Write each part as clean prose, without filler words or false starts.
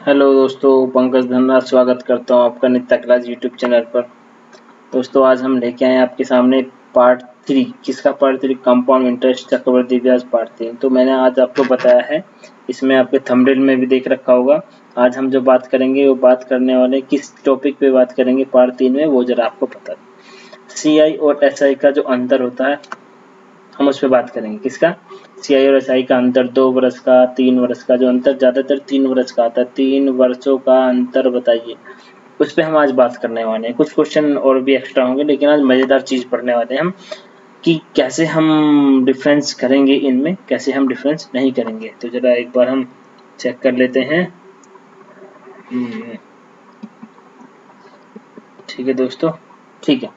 Hello दोस्तों, पंकज धनराज स्वागत करता हूं आपका नित्य क्लास यूट्यूब चैनल पर। दोस्तों आज हम लेके आए हैं आपके सामने पार्ट 3। किसका पार्ट 3? कंपाउंड इंटरेस्ट चक्रवृद्धि ब्याज पार्ट 3। तो मैंने आज आपको बताया है, इसमें आपके थंबनेल में भी देख रखा होगा। आज हम जो बात करेंगे वो बात करने वाले किस टॉपिक पे बात करेंगे पार्ट 3 में, वो जरा आपको बता दें। CI और SI का जो अंतर होता है हम उस पर बात करेंगे। किसका? CI और SI का अंतर, 2 वर्ष का, 3 वर्ष का। जो अंतर ज्यादातर 3 वर्ष का आता है, 3 वर्षों का अंतर बताइए, उस पे हम आज बात करने वाले हैं। कुछ क्वेश्चन और भी एक्स्ट्रा होंगे, लेकिन आज मजेदार चीज पढ़ने वाले हैं हम कि कैसे हम डिफरेंस करेंगे इनमें, कैसे हम डिफरेंस नहीं करेंगे। तो जरा एक बार हम चेक कर लेते हैं। ठीक है दोस्तों, ठीक है।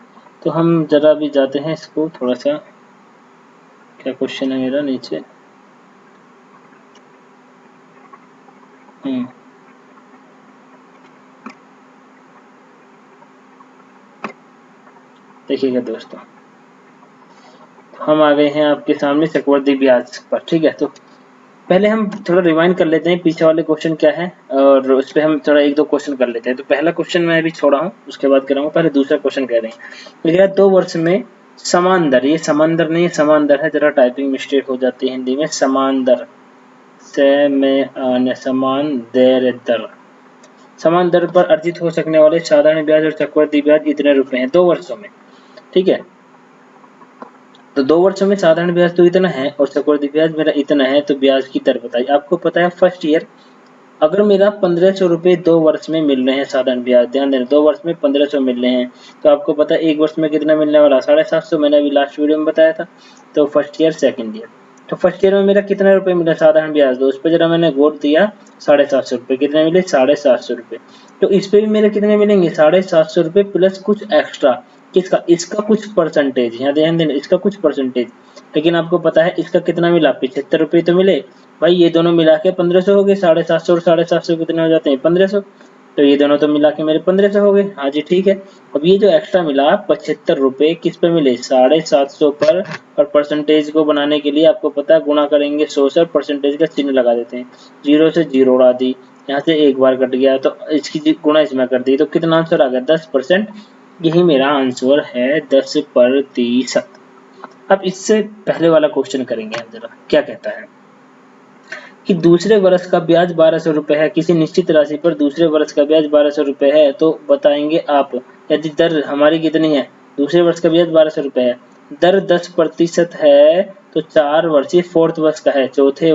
तो हम जरा भी जाते हैं इसको थोड़ा सा, क्या क्वेश्चन है मेरा नीचे। देखिएगा दोस्तों, हम आ गए हैं आपके सामने चक्रवृद्धि ब्याज पर। ठीक है, तो पहले हम थोड़ा रिवाइंड कर लेते हैं पीछे वाले क्वेश्चन क्या है, और उस पर हम थोड़ा एक दो क्वेश्चन कर लेते हैं। तो पहला क्वेश्चन मैं अभी छोड़ा हूँ, उसके बाद कराऊंगा। पहले दूसरा क्वेश्चन कह रहे हैं, तो 2 वर्ष में समान दर, ये समान दर नहीं है, समान दर है, जरा टाइपिंग मिस्टेक हो जाती है हिंदी में। समान दर से में समान दर, समान दर पर अर्जित हो सकने वाले साधारण ब्याज और चक्रवृद्धि ब्याज इतने रुपए हैं 2 वर्षों में। ठीक है, तो 2 वर्षों में साधारण ब्याज तो इतना है और चक्रवृद्धि ब्याज मेरा इतना है, तो ब्याज की दर बताइए। आपको पता है फर्स्ट ईयर अगर मेरा 1500 रुपए 2 वर्ष में मिल रहे हैं साधारण ब्याज, ध्यान देना 2 वर्ष में 1500 मिल रहे हैं, तो आपको पता है 1 वर्ष में कितना मिलने वाला? 750। मैंने अभी लास्ट वीडियो में बताया था। तो फर्स्ट ईयर सेकंड ईयर, तो फर्स्ट ईयर में मेरा कितना रुपए मिला साधारण ब्याज? तो उस पर जरा मैंने गौर दिया, 750 रुपए। कितने मिले? 750 रुपए। तो इस पे भी मेरे कितने मिलेंगे? 750 रुपए प्लस कुछ एक्स्ट्रा। किसका? इसका कुछ परसेंटेज, यहाँ ध्यान देना, इसका कुछ परसेंटेज। लेकिन आपको पता है इसका कितना मिला? 75 रुपए तो मिले भाई। ये दोनों मिला के 1500 हो गए। 750 और 750 कितने हो जाते हैं? 1500। तो ये दोनों तो मिला के मेरे 1500 हो गए। हाँ जी, ठीक है। अब ये जो एक्स्ट्रा मिला 75 रुपए किस पे मिले? 750 पर। और परसेंटेज को बनाने के लिए आपको पता है गुणा करेंगे 100 से, परसेंटेज का चिन्ह लगा देते हैं। 0 से 0 उड़ा दी, यहाँ से एक बार कट गया, तो इसकी गुणा इसमें कर दी, तो कितना आंसर आ गया? 10%। यही मेरा आंसर है, 10%। अब इससे पहले वाला क्वेश्चन करेंगे हम जरा, क्या कहता है कि दूसरे वर्ष का ब्याज 1200 रुपए है। किसी निश्चित राशि पर दूसरे वर्ष का ब्याज 1200 रुपए है, तो बताएंगे आप यदि दर हमारी कितनी है? दूसरे वर्ष का ब्याज 1200 रुपए है, दर 10% है, तो 4 वर्ष, ये 4th वर्ष का है, चौथे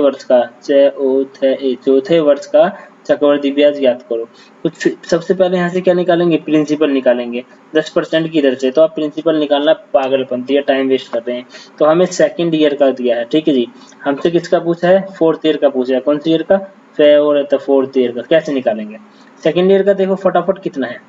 वर्ष का चक्रवृद्धि ब्याज ज्ञात करो। तो सबसे पहले यहाँ से क्या निकालेंगे? प्रिंसिपल निकालेंगे 10% की दर से। तो आप प्रिंसिपल निकालना पागलपंती है, टाइम वेस्ट कर रहे हैं। तो हमें सेकंड ईयर का दिया है, ठीक है जी। हमसे किसका पूछा है? 4th ईयर का पूछा है। कौन सी ईयर का? 4th ईयर का। कैसे निकालेंगे? सेकंड ईयर का देखो फटाफट कितना है,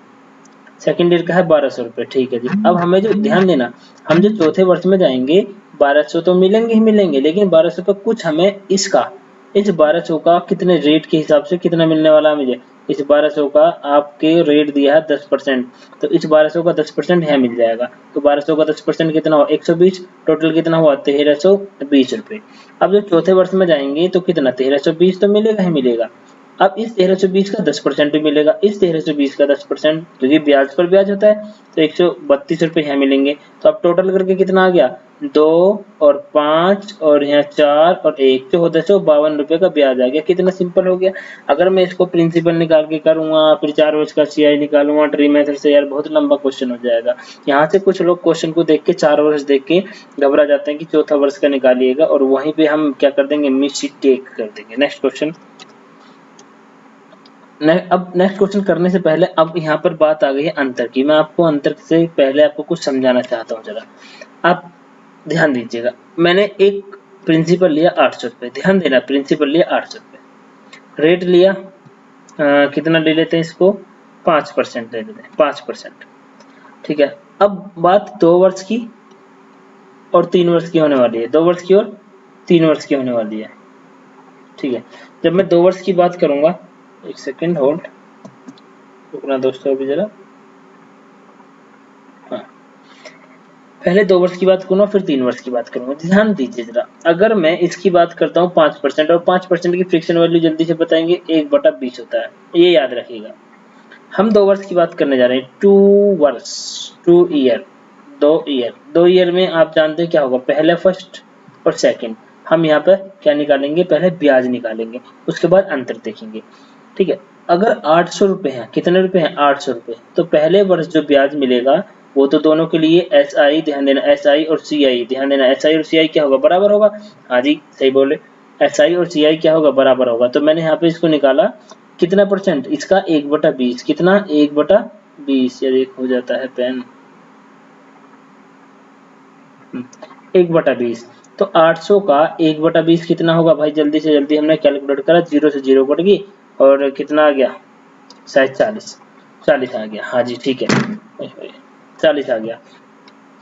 सेकंड ईयर का है 1200 रुपए। ठीक है जी। अब हमें जो ध्यान देना, हम जो चौथे वर्ष में जाएंगे 1200 तो मिलेंगे ही मिलेंगे, लेकिन 1200 का कुछ हमें इसका, इस 1200 का कितने रेट के हिसाब से कितना मिलने वाला है मुझे? इस 1200 का आपके रेट दिया है 10%, तो इस 1200 का 10% यहाँ मिल जाएगा। तो 1200 का 10% कितना हुआ? 120। टोटल कितना हुआ? 1320 रुपए। अब जो चौथे वर्ष में जाएंगे तो कितना? 1320 तो मिलेगा ही मिलेगा। अब इस 1320 का 10% भी मिलेगा, इस 1320 का 10%, क्योंकि ब्याज पर ब्याज होता है, तो 132 रुपए यहाँ मिलेंगे। तो अब टोटल करके कितना आ गया? 2 और 5 और यहाँ 4 और 1, 1452 रुपए का ब्याज आ गया। कितना सिंपल हो गया। अगर मैं इसको प्रिंसिपल निकाल के करूंगा, फिर 4 वर्ष का CI निकालूंगा ट्री मेथड से, यार बहुत लंबा क्वेश्चन हो जाएगा। यहाँ से कुछ लोग क्वेश्चन को देख के 4 वर्ष देख के घबरा जाते हैं कि चौथा वर्ष का निकालिएगा, और वहीं पे हम क्या कर देंगे? मिस्टेक कर देंगे। Next question. अब नेक्स्ट क्वेश्चन करने से पहले अब यहाँ पर बात आ गई है अंतर की। मैं आपको अंतर से पहले आपको कुछ समझाना चाहता हूँ, जरा आप ध्यान दीजिएगा। मैंने एक प्रिंसिपल लिया 800 रुपए, ध्यान देना, प्रिंसिपल लिया 800 रुपए, रेट लिया कितना ले लेते हैं इसको? 5% ले लेते हैं, 5%। ठीक है, अब बात 2 वर्ष की और 3 वर्ष की होने वाली है, 2 वर्ष की और 3 वर्ष की होने वाली है। ठीक है, जब मैं 2 वर्ष की बात करूंगा, एक सेकेंड होल्ड, रुकना दोस्तों अभी जरा। हाँ, पहले 2 वर्ष की बात करूंगा फिर 3 वर्ष की बात करूंगा। ध्यान दीजिए जरा, अगर मैं इसकी बात करता हूँ 5% और 5% की फ्रिक्शन वैल्यू जल्दी से बताएंगे 1/20 होता है, ये याद रखिएगा। हम 2 वर्ष की बात करने जा रहे हैं, 2 वर्ष, 2 ईयर, 2 ईयर में आप जानते हैं क्या होगा, पहले फर्स्ट और सेकंड। हम यहाँ पर क्या निकालेंगे, पहले ब्याज निकालेंगे, उसके बाद अंतर देखेंगे, ठीक है। अगर 800 रुपए है, कितने रुपए हैं, 800 रुपए, तो पहले वर्ष जो ब्याज मिलेगा वो तो दोनों के लिए एस आई, ध्यान देना, एस आई और सी आई, ध्यान देना, एस आई और सी आई क्या होगा, बराबर होगा। हाँ जी सही बोले, एस आई और सी आई क्या होगा, बराबर होगा। तो मैंने यहाँ पे इसको निकाला, कितना परसेंट, इसका 1/20, कितना 1/20, यार एक हो जाता है पेन, 1/20। तो 800 का 1/20 कितना होगा भाई, जल्दी से जल्दी हमने कैलकुलेट करा, 0 से 0 कट गई और कितना आ गया, शायद 40 आ गया। हाँ जी ठीक है, 40 आ गया।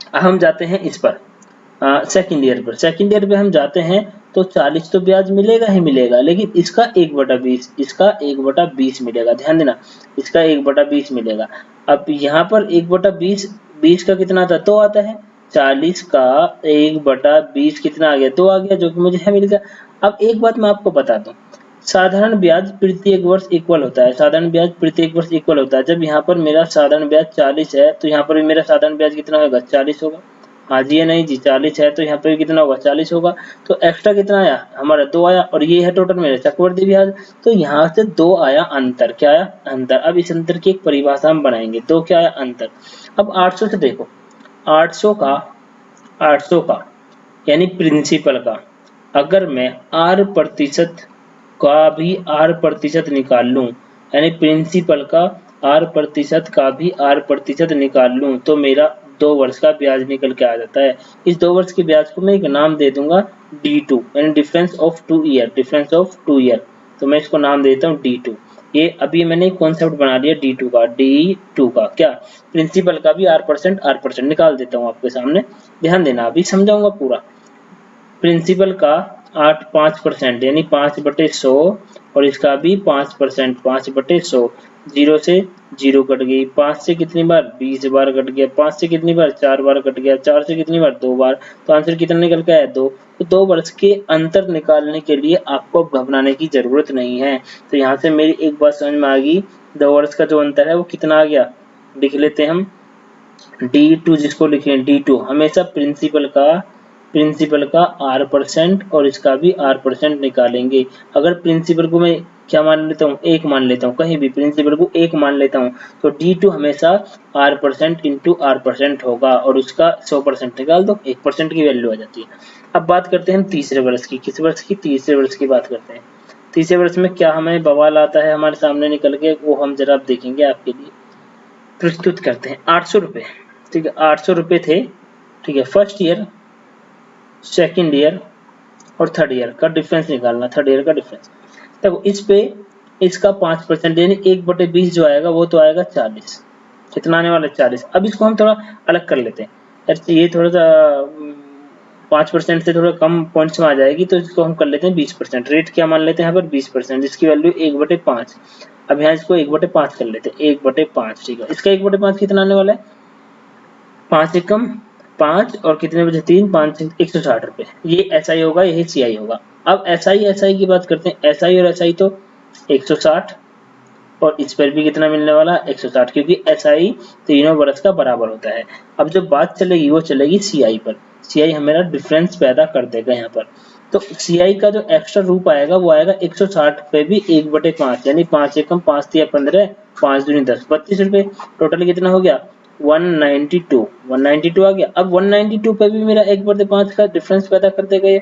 अब हम जाते हैं इस पर, सेकंड ईयर पर। सेकंड ईयर पे हम जाते हैं तो 40 तो ब्याज मिलेगा ही मिलेगा, लेकिन इसका 1/20, इसका 1/20 मिलेगा, ध्यान देना, इसका 1/20 मिलेगा। अब यहाँ पर 1/20, 20 का कितना आता है, 2 आता है, 40 का 1/20 कितना आ गया, 2 आ गया, जो कि मुझे मिल गया। अब एक बात मैं आपको बता दूं, साधारण ब्याज प्रत्येक वर्ष इक्वल होता है, साधारण ब्याज प्रत्येक वर्ष इक्वल होता है। जब यहाँ पर मेरा साधारण ब्याज 40 है तो यहाँ पर भी मेरा साधारण ब्याज कितना होगा, 40 होगा। हाँ जी या नहीं जी, 40 है तो यहाँ पे कितना होगा, 40 होगा। तो एक्स्ट्रा कितना आया हमारा, 2 आया, और ये है टोटल मेरे चक्रवृद्धि ब्याज। तो यहाँ से 2 आया अंतर, क्या आया, अंतर। अब इस अंतर की एक परिभाषा हम बनाएंगे, 2 क्या आया, अंतर। अब 800 से देखो, 800 का 800 का यानी प्रिंसिपल का, अगर मैं आर प्रतिशत का भी आर प्रतिशत निकाल लूं, यानी प्रिंसिपल का आर प्रतिशत का भी आर प्रतिशत निकाल लूं, तो मेरा 2 वर्ष का ब्याज निकल के आ जाता है। इस 2 वर्ष के ब्याज को मैं एक नाम दे दूंगा D2, यानी difference of 2 year, difference of 2 year. तो मैं इसको नाम देता हूँ D2। ये अभी मैंने कॉन्सेप्ट बना लिया D2 का क्या, प्रिंसिपल का भी R% निकाल देता हूँ आपके सामने, ध्यान देना, अभी समझाऊंगा पूरा। प्रिंसिपल का 5% यानी 5/100, और इसका भी 5%, 5/100। 0 से 0 कट गई, 5 से कितनी बार, 20 बार कट गया, 5 से कितनी बार, 4 बार कट गया, 4 से कितनी बार, 2 बार। तो आंसर कितना निकल के आया, 2। तो 2 वर्ष के अंतर निकालने के लिए आपको घबराने की जरूरत नहीं है। तो यहाँ से मेरी एक बात समझ में आ गई, 2 वर्ष का जो अंतर है वो कितना आ गया, लिख लेते हैं हम D2, जिसको लिखें D2, हमेशा प्रिंसिपल का R% और इसका भी R% निकालेंगे। अगर प्रिंसिपल को मैं क्या मान लेता हूँ, 1 मान लेता हूँ, कहीं भी प्रिंसिपल को 1 मान लेता हूँ, तो D2 हमेशा R% इंटू R% होगा, और उसका 100% निकाल दो, 1% की वैल्यू आ जाती है। अब बात करते हैं हम तीसरे वर्ष की, किस वर्ष की, तीसरे वर्ष की बात करते हैं। तीसरे वर्ष में क्या हमें बवाल आता है हमारे सामने निकल के, वो हम जरा आप देखेंगे, आपके लिए प्रस्तुत करते हैं। 800 रुपए, ठीक है, 800 रुपए थे, ठीक है। फर्स्ट ईयर, सेकंड ईयर और थर्ड ईयर का डिफरेंस निकालना, थर्ड ईयर का डिफरेंस। तब इस पे इसका 5% यानी 1/20 जो आएगा वो तो आएगा 40, कितना आने वाला है, 40। अब इसको हम थोड़ा अलग कर लेते हैं यार, ये थोड़ा सा 5% से थोड़ा कम पॉइंट्स में आ जाएगी, तो इसको हम कर लेते हैं 20%। रेट क्या मान लेते हैं यहाँ पर, 20%, जिसकी वैल्यू 1/5। अब यहाँ इसको 1/5 कर लेते हैं, 1/5, ठीक है। इसका 1/5 कितना आने वाला है, 5 एकम 5 और कितने बजे 3, 5 160 रुपए। ये SI होगा, यही CI होगा। अब SI की बात करते हैं, SI और SI तो 160, और इस पर भी कितना मिलने वाला, 160, क्योंकि SI तीनों वर्ष का बराबर होता है। अब जो बात चलेगी वो चलेगी CI पर, CI हमेरा डिफरेंस पैदा कर देगा यहाँ पर। तो CI का जो एक्स्ट्रा रूप आएगा वो आएगा 160 पे भी 1/5, यानी 5 एकम 5 तिया 15, 5 दूनी 10, 32 रुपए। टोटल कितना हो गया, 192 आ गया। अब 192 पे भी मेरा 1/5 का डिफरेंस पैदा कर देगा ये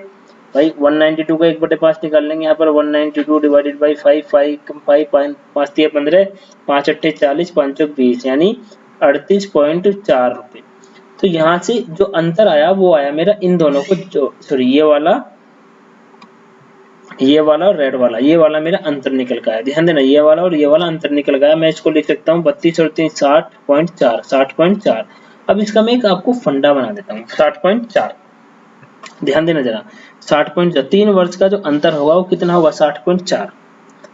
भाई। 192 का 1/5 निकाल लेंगे यहाँ पर, 192 डिवाइडेड बाई 5, 5 तिया 15, 5 अट्ठे 40, 5 चौक 20, यानी 38.4 रुपए। तो यहाँ से जो अंतर आया वो आया मेरा इन दोनों को, जो सॉरी ये वाला और रेड वाला, ये वाला मेरा अंतर निकल का है, ध्यान देना, ये वाला और ये वाला अंतर निकल गया। मैं इसको लिख सकता हूँ 32 और 3 60.4, 60.4। अब इसका मैं एक आपको फंडा बना देता हूँ, 60.4, ध्यान देना जरा, 60.4, 3 वर्ष का जो अंतर होगा वो कितना होगा, 60.4,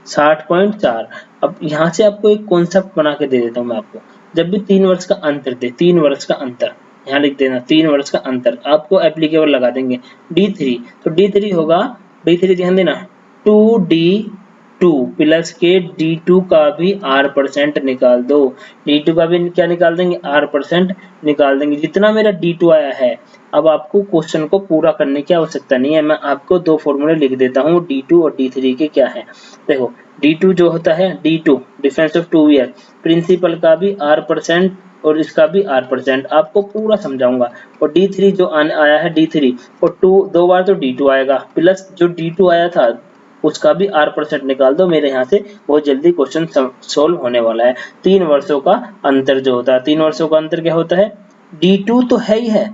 60.4। अब यहाँ से आपको एक कॉन्सेप्ट बना के दे देता हूँ मैं आपको, जब भी 3 वर्ष का अंतर दे, 3 वर्ष का अंतर, यहाँ लिख देना 3 वर्ष का अंतर, आपको एप्लीकेबल लगा देंगे। D3 तो D3 होगा, D3 ध्यान देना 2D2 प्लस के D2 का भी R% निकाल दो, D2 का भी क्या निकाल देंगे, R% निकाल देंगे, जितना मेरा D2 आया है। अब आपको क्वेश्चन को पूरा करने की आवश्यकता नहीं है, मैं आपको दो फॉर्मूले लिख देता हूँ D2 और D3 के क्या है। देखो D2 जो होता है D2 difference of 2 year, principal का भी R% और इसका भी R%, आपको पूरा समझाऊंगा। और D3 जो आया है D3 और 2 बार तो D2 आएगा, प्लस जो D2 आया था उसका भी R% निकाल दो, मेरे यहाँ से बहुत जल्दी क्वेश्चन सोल्व होने वाला है। 3 वर्षों का अंतर जो होता है, 3 वर्षों का अंतर क्या होता है, D2 तो है ही है,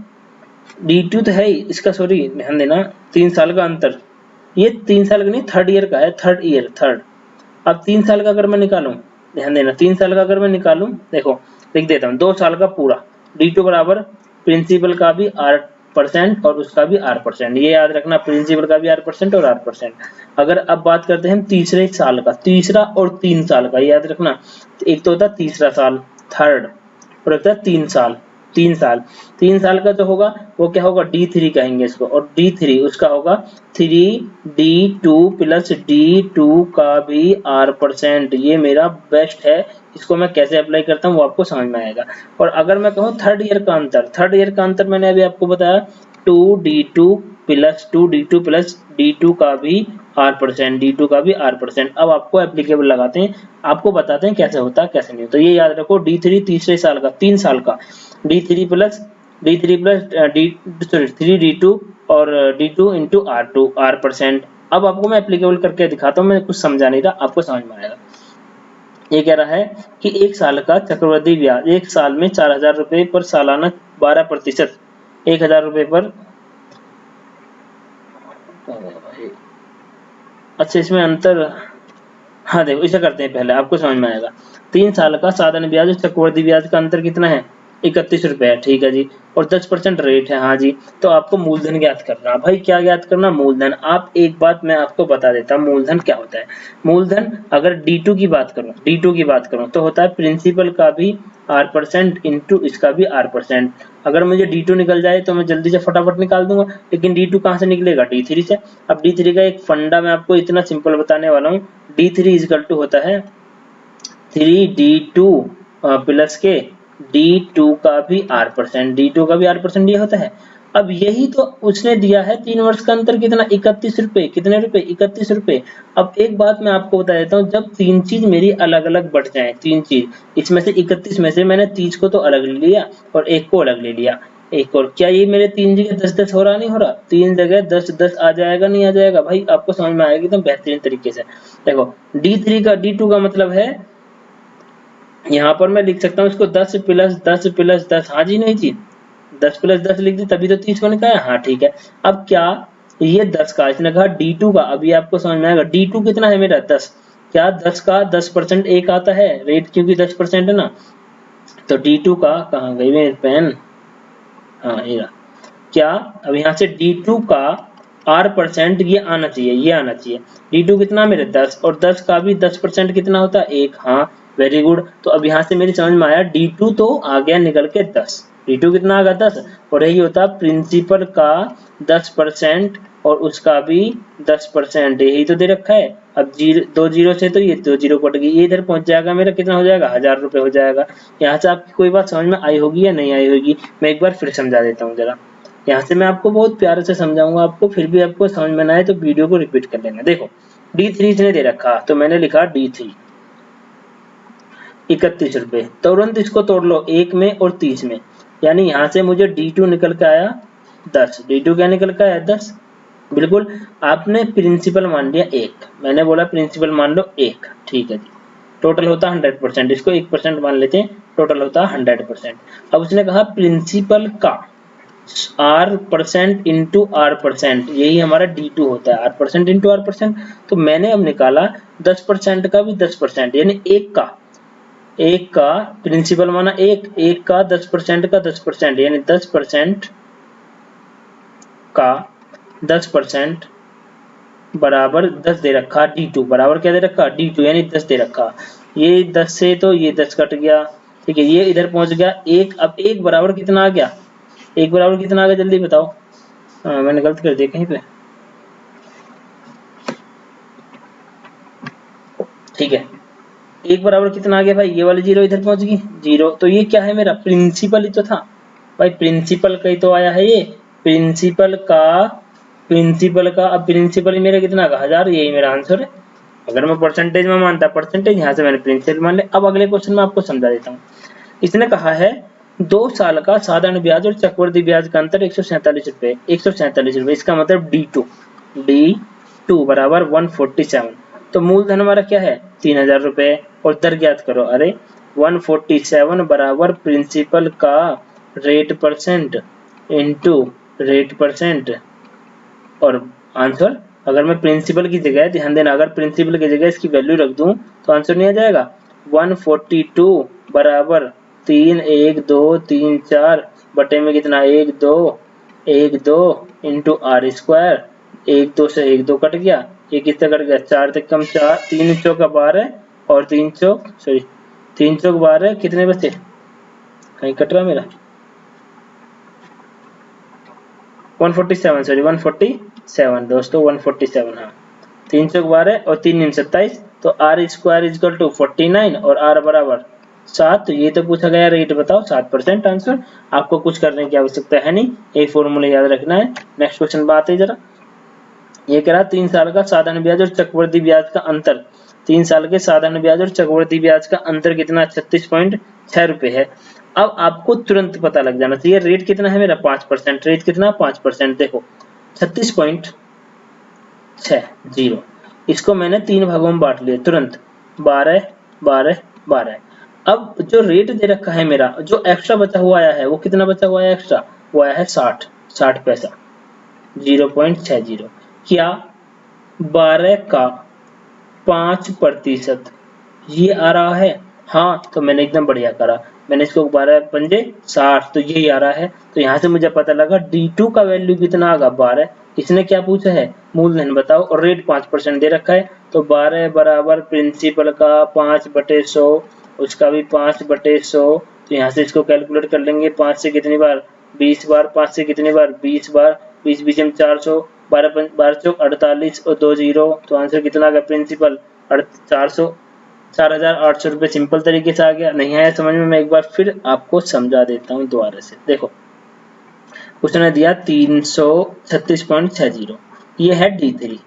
D2 तो है ही इसका, सॉरी ध्यान देना 3 साल का अंतर, ये 3 साल का नहीं, 3rd ईयर का है, 3rd ईयर 3rd। अब 3 साल का अगर मैं निकालूं, ध्यान देना 3 साल का अगर मैं निकालूं, देखो लिख देता हूँ 2 साल का पूरा, D2 बराबर प्रिंसिपल का भी R% और उसका भी R%, ये याद रखना, प्रिंसिपल का भी R% और R%। अगर अब बात करते हैं हम तीसरे साल का, तीसरा और 3 साल का, याद रखना, एक तो होता है तीसरा साल 3rd और होता है 3 साल, 3 साल, 3 साल का जो होगा वो क्या होगा, D3 कहेंगे इसको, और D3 उसका होगा 3D2 प्लस D2 का भी R%, ये मेरा बेस्ट है, इसको मैं कैसे अप्लाई करता हूँ वो आपको समझ में आएगा। और अगर मैं कहूँ 3rd ईयर का अंतर, 3rd ईयर का अंतर मैंने अभी आपको बताया 2D2 प्लस D2 का भी R%, D2 का भी R%। अब आपको एप्लीकेबल लगाते हैं, आपको बताते हैं कैसे होता है कैसे नहीं होता। ये याद रखो D3 तीसरे साल का, 3 साल का, D3 प्लस D2 और D2 इंटू R%। अब आपको मैं एप्लीकेबल करके दिखाता हूँ, मैं कुछ समझा नहीं रहा, आपको समझ में आएगा। ये कह रहा है कि 1 साल का चक्रवृद्धि ब्याज, 1 साल में 4000 रुपए पर सालाना 12%, 1000 रुपए पर, अच्छा इसमें अंतर, हाँ देखो इसे करते हैं पहले, आपको समझ में आएगा। 3 साल का साधारण ब्याज और चक्रवृद्धि ब्याज का अंतर कितना है, 31 रुपए है, ठीक है जी, और 10% रेट है, हाँ जी। तो आपको मूलधन ज्ञात करना, भाई क्या ज्ञात करना, मूलधन। आप एक बात मैं आपको बता देता हूँ मूलधन क्या होता है। मूलधन अगर D2 की बात करूँ तो होता है प्रिंसिपल का भी R% इंटू इसका भी R%। अगर मुझे D2 निकल जाए तो मैं जल्दी से फटाफट निकाल दूंगा, लेकिन D2 कहाँ से निकलेगा, D3 से। अब D3 का एक फंडा मैं आपको इतना सिंपल बताने वाला हूँ, D3 इक्वल टू होता है 3D2 प्लस के D2 का भी R%, D2 का भी R% ये होता है। अब यही तो उसने दिया है 3 वर्ष का अंतर कितना, 31 रुपए, कितने रुपए, 31 रुपए। अब एक बात मैं आपको बता देता हूँ, जब 3 चीज मेरी अलग अलग बढ़ जाए, 3 चीज, इसमें से 31 में से मैंने 30 को तो अलग ले लिया और एक को अलग ले लिया, एक और, क्या ये मेरे 3 जगह 10-10 हो रहा, नहीं हो रहा, 3 जगह 10-10 आ जाएगा, नहीं आ जाएगा, भाई आपको समझ में आएगी एकदम बेहतरीन तरीके से। देखो D2 का मतलब है, यहाँ पर मैं लिख सकता हूँ इसको 10 प्लस 10, हाँ जी नहीं जी, 10 प्लस 10 लिख दी तभी तो 30 को निकाला, हाँ ठीक है। अब क्या ये 10 का, इसने कहा D2 का, अभी आपको समझ में आएगा D2 कितना है मेरा 10, क्या 10 का 10% एक आता है रेट, क्योंकि 10% है ना, तो D2 का, कहाँ गई मेरी पेन, हाँ ये रहा। क्या अब यहाँ से D2 का R% ये आना चाहिए, ये आना चाहिए। D2 कितना मेरे 10, और 10 का भी 10% कितना होता है, एक, हाँ वेरी गुड। तो अब यहाँ से मेरी समझ में आया D2 तो आ गया निकल के 10, D2 कितना आ गया 10, और यही होता है प्रिंसिपल का 10% और उसका भी 10%, यही तो दे रखा है। अब 2 जीरो से तो ये 2 जीरो कट गई, ये इधर पहुंच जाएगा, मेरा कितना हो जाएगा, 1000 रुपए हो जाएगा। यहाँ से आपकी कोई बात समझ में आई होगी या नहीं आई होगी, मैं एक बार फिर समझा देता हूँ जरा। यहाँ से मैं आपको बहुत प्यार से समझाऊंगा, आपको फिर भी आपको समझ में ना आए तो वीडियो को रिपीट कर लेना। देखो D3 इसने दे रखा, तो मैंने लिखा D3 31 रुपए, तुरंत इसको तोड़ लो 1 में और 30 में, यानी यहाँ से मुझे D2 निकल के आया 10, D2 क्या निकल के आया 10, बिल्कुल। आपने प्रिंसिपल मान लिया 1, मैंने बोला प्रिंसिपल मान लो 1, ठीक है जी। टोटल होता 100%, इसको 1% मान लेते हैं, टोटल होता 100%। अब उसने कहा प्रिंसिपल का R% इंटू R%, यही हमारा D2 होता है, R% इंटू R%। तो मैंने अब निकाला 10% का भी 10%, यानी एक का प्रिंसिपल माना एक का 10% का 10%, यानी 10% का 10% बराबर 10 दे रखा, D2 बराबर क्या दे रखा, D2 यानी 10 दे रखा। ये 10 से तो ये 10 कट गया, ठीक है, ये इधर पहुंच गया 1, अब 1 बराबर कितना आ गया, 1 बराबर कितना आ गया जल्दी बताओ। मैंने गलत कर दिया कहीं पे, ठीक है। 1 बराबर कितना आ गया भाई, ये वाली 0 इधर पहुंच गई 0, तो ये क्या है मेरा प्रिंसिपल ही तो था भाई, प्रिंसिपल का ही तो आया है ये, प्रिंसिपल का अब प्रिंसिपल ही मेरा कितना का 1000, यही मेरा आंसर है। अगर मैं परसेंटेज में मानता परसेंटेज, यहाँ से मैंने प्रिंसिपल मान लिया। अब अगले क्वेश्चन में आपको समझा देता हूँ। इसने कहा है 2 साल का साधारण ब्याज और चक्रवृद्धि ब्याज का अंतर 147 रुपए, 147 रुपए, इसका मतलब D2 बराबर 147। तो मूलधन हमारा क्या है 3000 रुपए, और दर ज्ञात करो। अरे 147 बराबर प्रिंसिपल का rate percent into rate percent, और आंसर अगर मैं प्रिंसिपल की जगह, ध्यान देना, अगर प्रिंसिपल की जगह इसकी वैल्यू रख दूं तो आंसर नहीं आ जाएगा। 142 बराबर 3 1 2 3 4 बटे में कितना 1 2 1 2 इंटू आर स्क्वायर, 1 2 से 1 2 कट गया, ये किससे कट गया 4 तक कम 4, 3 चौक 12 और 3 चौक 12 कितने बचे, कहीं कट रहा मेरा 147, सॉरी 147 दोस्तों 147, हाँ 3 चौक 12 और 3 नीम 27, तो आर स्क्वायर इजकल टू 49 और आर बराबर 7। तो ये तो पूछा गया रेट बताओ 7% आंसर, आपको कुछ करने की आवश्यकता है नहीं, ये फॉर्मूला याद रखना है। नेक्स्ट क्वेश्चन बात है जरा, ये कह रहा 3 साल का साधारण ब्याज और चक्रवृद्धि ब्याज का अंतर, 3 साल के साधारण ब्याज और चक्रवृद्धि ब्याज का अंतर कितना 36.6 रुपए है। अब आपको तुरंत पता लग जाना चाहिए रेट कितना है मेरा 5%, रेट कितना 5%, देखो 36.60, इसको मैंने 3 भागों में बांट लिया तुरंत, 12 12 12। अब जो रेट दे रखा है मेरा, जो एक्स्ट्रा बचा हुआ आया है वो कितना बचा हुआ है एक्स्ट्रा, वो आया है 60 पैसा 0.60, क्या 12 का 5% ये आ रहा है, हाँ तो मैंने एकदम बढ़िया करा, मैंने इसको 12 पंजे 60, तो यही आ रहा है। तो यहाँ से मुझे पता लगा D2 का वैल्यू कितना आगा 12, इसने क्या पूछा है मूलधन बताओ, और रेट 5% दे रखा है, तो 12 बराबर प्रिंसिपल का 5/100, उसका भी 5/100, तो यहाँ से इसको कैलकुलेट कर लेंगे, 5 से कितनी बार 20 बार, 5 से कितनी बार 20 बार, 20 20 में 400, 12 चौक 48 और 2 0, तो आंसर कितना आ गया प्रिंसिपल 400, 4800 रुपये। सिंपल तरीके से आ गया, नहीं आया समझ में, मैं एक बार फिर आपको समझा देता हूँ दोबारा से। देखो उसने दिया 336.60, ये है D3,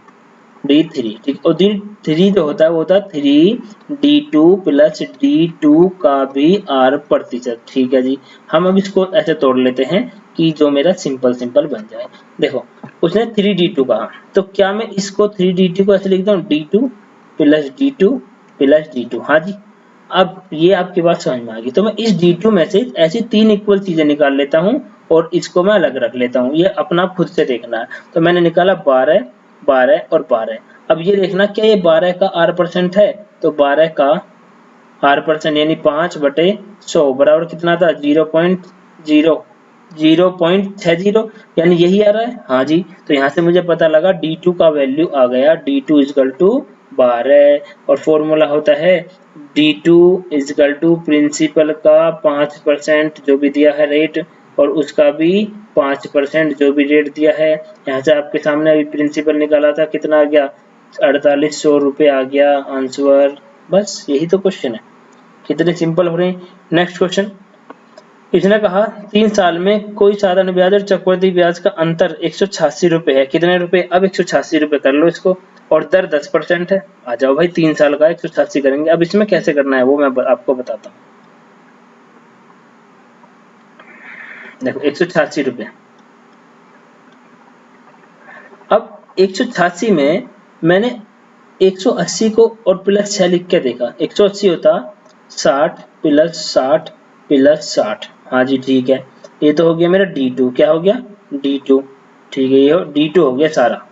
ठीक, और D3 जो होता है वो होता है 3D2 प्लस D2 का भी R%, ठीक है जी। हम अब इसको ऐसे तोड़ लेते हैं कि जो मेरा सिंपल बन जाए। देखो उसने 3D2 कहा, तो क्या मैं इसको 3D2 को ऐसे लिखता हूँ D2 plus D2 plus D2, हाँ जी। अब ये आपकी बात समझ में आ गई, तो मैं इस D2 में से ऐसी 3 इक्वल चीजें निकाल लेता हूँ और इसको मैं अलग रख लेता हूँ, ये अपना खुद से देखना है। तो मैंने निकाला 12 12 और 12। अब ये देखना क्या ये 12 का R% है, तो 12 का R% यानी 5/100 बराबर कितना था 0.60, यानी यही आ रहा है, हाँ जी। तो यहाँ से मुझे पता लगा D2 का वैल्यू आ गया, D2 इजकल टू 12, और फॉर्मूला होता है D2 इजकल टू प्रिंसिपल का 5% जो भी दिया है रेट, और उसका भी 5% जो भी रेट दिया है। यहाँ से आपके सामने अभी प्रिंसिपल निकाला था, कितना आ गया 4800 रुपये आ गया आंसर। बस यही तो क्वेश्चन है, कितने सिंपल हो रहे हैं। नेक्स्ट क्वेश्चन, इसने कहा 3 साल में कोई साधारण ब्याज और चक्रवृद्धि ब्याज का अंतर 186 रुपए है, कितने रुपए, अब 186 रुपए कर लो इसको, और दर 10% है। आ जाओ भाई 3 साल का 186 करेंगे, अब इसमें कैसे करना है वो मैं आपको बताता हूँ। देखो 186 रुपए, अब 186 में मैंने 180 को और प्लस 6 लिख के देखा, 180 होता 60 प्लस 60 प्लस 60, हाँ जी ठीक है। ये तो हो गया मेरा D2, क्या हो गया D2, ठीक है, ये D2 हो गया सारा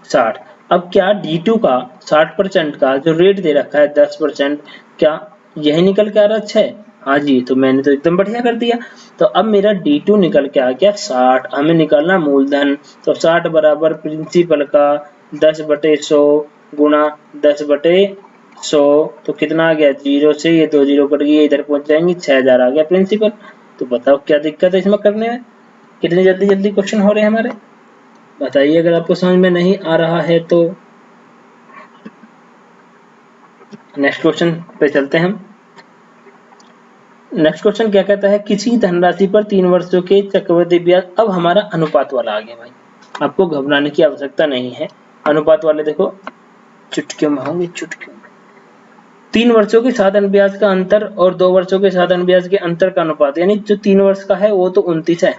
60। अब क्या D2 का 60% का जो रेट दे रखा है 10%, क्या यही निकल के आ रहा है 6, हाँ जी। तो मैंने तो एकदम बढ़िया कर दिया। तो अब मेरा D2 निकल के आ गया 60, हमें निकालना मूलधन, तो 60 बराबर प्रिंसिपल का 10/100 गुणा 10/100, तो कितना आ गया 0 से ये 2 0 कट गई, इधर पहुंच जाएंगी 6000 आ गया प्रिंसिपल। तो बताओ क्या दिक्कत है इसमें करने में, कितनी जल्दी जल्दी क्वेश्चन हो रहे हैं हमारे, बताइए अगर आपको समझ में नहीं आ रहा है तो। नेक्स्ट क्वेश्चन पे चलते हैं हम। नेक्स्ट क्वेश्चन क्या कहता है, किसी धनराशि पर 3 वर्षों के चक्रवृद्धि ब्याज, अब हमारा अनुपात वाला आ गया भाई, आपको घबराने की आवश्यकता नहीं है। अनुपात वाले देखो चुटकियों में होंगे, चुटकियों में 3 वर्षों के साधन ब्याज का अंतर और 2 वर्षों के साधन ब्याज के अंतर का अनुपात, यानी जो 3 वर्ष का है वो तो 29 है,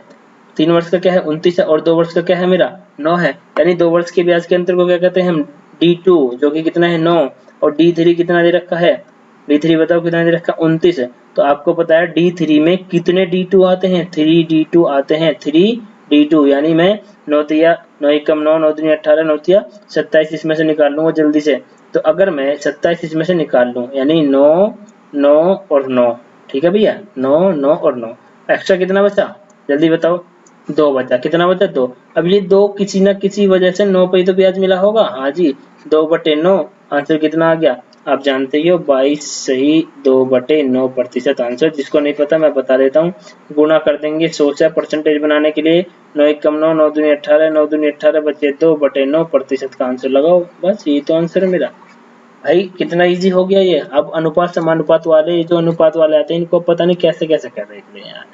3 वर्ष का क्या है 29 है, और 2 वर्ष का क्या है मेरा 9 है, यानी 2 वर्ष के ब्याज के अंतर को क्या कहते हैं हम D2, जो कि कितना है 9, और D3 कितना दे रखा है, D3 बताओ कितना दे रखा है 29 है। तो आपको पता है D3 में कितने D2 आते हैं, 3D2 आते हैं, 3D2, यानी मैं 9 एकम 9, 9 दूनी 18, 9 27 इसमें से निकाल लूंगा जल्दी से। तो अगर मैं 27 इसमें से निकाल लूं, यानी 9, 9 और 9, ठीक है भैया, 9, 9 और 9, एक्स्ट्रा कितना बचा जल्दी बताओ, 2 बचा, कितना बचा 2। अब ये 2 किसी ना किसी वजह से 9 पे ही तो ब्याज मिला होगा, हाँ जी, 2/9, आंसर कितना आ गया आप जानते ही हो 22 सही, 2/9% आंसर। जिसको नहीं पता मैं बता देता हूँ, गुणा कर देंगे 100 से परसेंटेज बनाने के लिए, 9 एकम 9, 9 दूनी 18, 9 दूनी 18 बचे 2/9% का आंसर लगाओ, बस ये तो आंसर है मेरा। भाई कितना इजी हो गया ये। अब अनुपात समानुपात वाले, जो अनुपात वाले आते हैं इनको पता नहीं कैसे कैसे कर रहे हैं यार,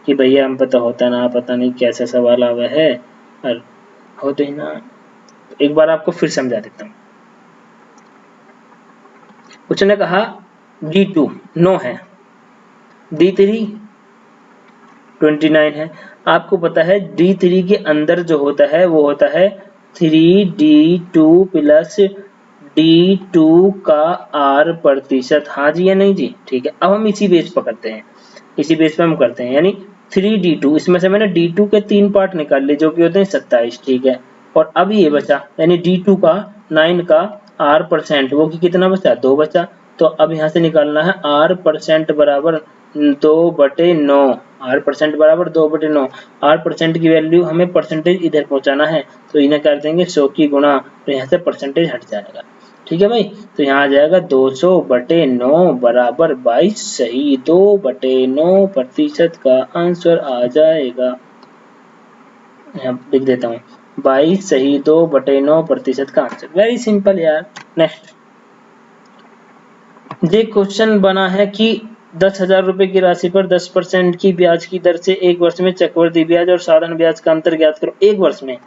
कि भैया हम पता होता ना, पता नहीं कैसा सवाल आवा है, और होते ही ना। एक बार आपको फिर समझा देता हूँ। उसने कहा D2 9 है, D3 29 है। आपको पता है D3 के अंदर जो होता है वो होता है 3D2 प्लस D2 का R%, हाँ जी या नहीं जी, ठीक है। अब हम इसी बेस पर करते हैं, इसी बेस पे हम करते हैं, यानी 3D2, इसमें से मैंने D2 के 3 पार्ट निकाल लिए जो कि होते हैं 27, ठीक है। और अब ये बचा, यानी D2 का 9 का R%, वो कि कितना बचा 2 बचा। तो अब यहाँ से निकालना है R% बराबर 2/9, R% बराबर 2/9, R% की वैल्यू हमें परसेंटेज इधर पहुंचाना है, तो इन्हें कर देंगे 100 की गुणा, तो यहाँ से परसेंटेज हट जाएगा, ठीक है भाई। तो यहाँ आ जाएगा 200/9 बराबर 22 सही, 2/9% का आंसर आ जाएगा। यहाँ लिख देता हूँ 22 सही, 2/9% का आंसर, वेरी सिंपल यार। नेक्स्ट, ये क्वेश्चन बना है कि 10,000 रुपए की राशि पर 10% की ब्याज की दर से 1 वर्ष में चक्रवृद्धि ब्याज और साधारण ब्याज का अंतर ज्ञात करो। 1 वर्ष में